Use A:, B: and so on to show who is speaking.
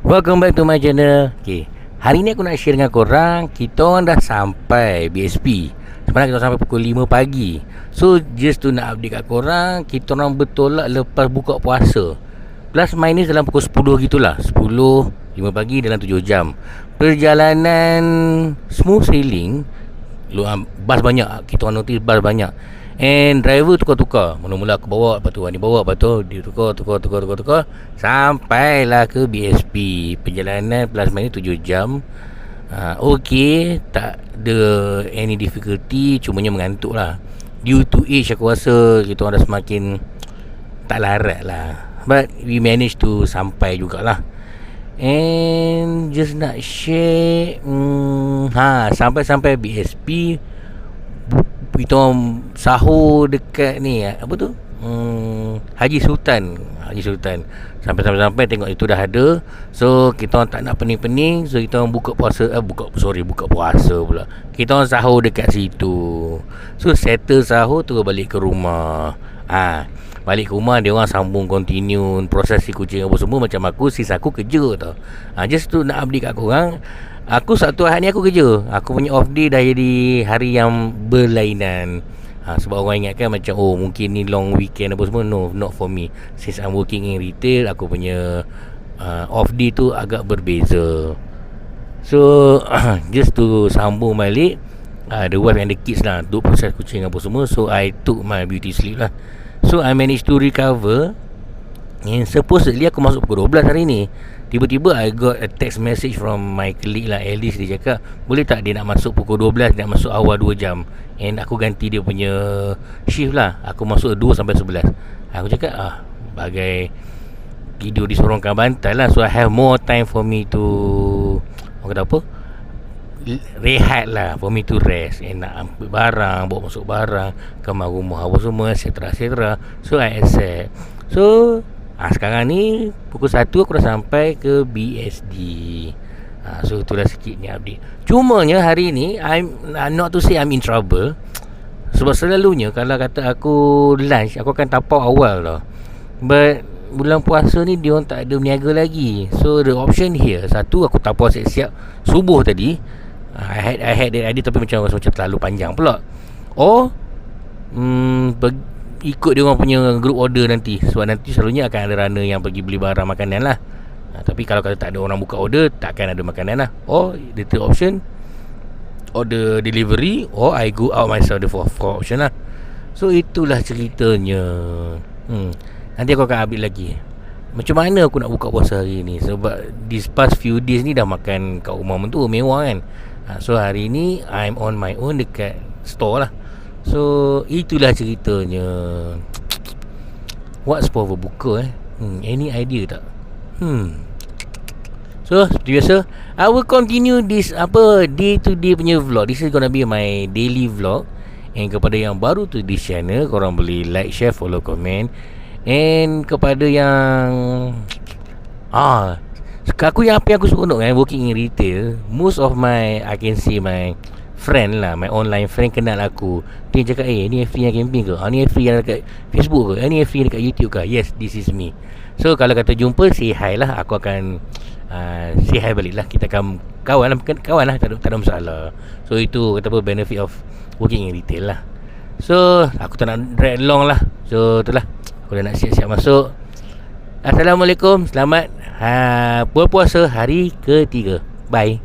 A: Welcome back to my channel. Okay, hari ni aku nak share dengan korang, kita orang dah sampai BSP. Sebenarnya kita sampai pukul 5 pagi. So just to nak update kat korang, kita orang bertolak lepas buka puasa. Plus minus dalam pukul 10 gitulah. 10, 5 pagi dalam 7 jam. Perjalanan smooth sailing. Bas banyak. Kita orang notice bas banyak. And driver tukar-tukar. Mula-mula aku bawa, lepas tu Ani bawa, lepas tu dia tukar. Sampailah ke BSP. Perjalanan plus minus 7 jam. Okay, tak ada any difficulty, cumanya mengantuk lah. Due to age aku rasa kita orang dah semakin tak larat lah. But we managed to sampai jugalah. And just nak share, sampai BSP, kita orang sahur dekat ni, apa tu, Haji Sultan. Sampai tengok itu dah ada. So kita orang tak nak pening-pening. So kita orang buka puasa pula. Kita orang sahur dekat situ. So settle sahur terus balik ke rumah. Balik ke rumah, dia orang sambung continue proses si kucing apa semua. Macam aku, sis aku kerja tau. Just tu nak update kat korang. Aku Sabtu Ahad ni aku kerja. Aku punya off day dah jadi hari yang berlainan. Sebab orang ingatkan macam mungkin ni long weekend apa semua. No, not for me. Since I'm working in retail, aku punya off day tu agak berbeza. So just to sambung balik, the wife and the kids lah, duk proses kucing apa semua. So I took my beauty sleep lah. So I managed to recover. And supposedly aku masuk pukul 12 hari ni. Tiba-tiba I got a text message from my colleague lah, Alice. Dia cakap, boleh tak dia nak masuk pukul 12, dia nak masuk awal 2 jam. And aku ganti dia punya shift lah. Aku masuk 2 sampai 11. Aku cakap, bagai tidur di sorongkan bantal lah. So I have more time for me to, orang kata apa, rehat lah, for me to rest. And nak ambil barang, bawa masuk barang, kamar rumah apa semua, etc. So I accept. So sekarang ni pukul 1 aku dah sampai ke BSD. So itulah sikitnya update. Cumanya hari ni I'm not to say I'm in trouble. Sebab selalunya kalau kata aku lunch, aku akan tapau awal tau. But bulan puasa ni dia orang tak ada berniaga lagi. So the option here, satu aku tapau siap-siap subuh tadi. I had that idea, tapi macam terlalu panjang pula. Ikut dia orang punya group order nanti. Sebab nanti selalunya akan ada runner yang pergi beli barang makanan lah. Tapi kalau kata tak ada orang buka order, takkan ada makanan lah. The third option, order delivery, or I go out myself, the fourth option lah. So itulah ceritanya. Nanti aku akan update lagi macam mana aku nak buka puasa hari ni. Sebab this past few days ni dah makan kat rumah mentua mewah kan. So hari ni I'm on my own dekat store lah. So itulah ceritanya. What's for berbuka any idea tak? So seperti biasa, I will continue this day to day punya vlog. This is gonna be my daily vlog. And kepada yang baru tu di channel, korang boleh like, share, follow, comment. And kepada yang aku yang apa yang aku seronok kan, working in retail, most of my, I can see my friend lah, my online friend kenal aku. Dia cakap, ni FB yang camping ke? Ni FB yang dekat Facebook ke? Ni FB yang dekat YouTube ke? Yes, this is me. So kalau kata jumpa, say hi lah. Aku akan say hi balik lah. Kita akan kawan lah, tak ada masalah. So itu kata apa, benefit of working in retail lah. So aku tak nak drag long lah. So itulah, aku dah nak siap-siap masuk. Assalamualaikum. Selamat berpuasa hari ketiga. Bye.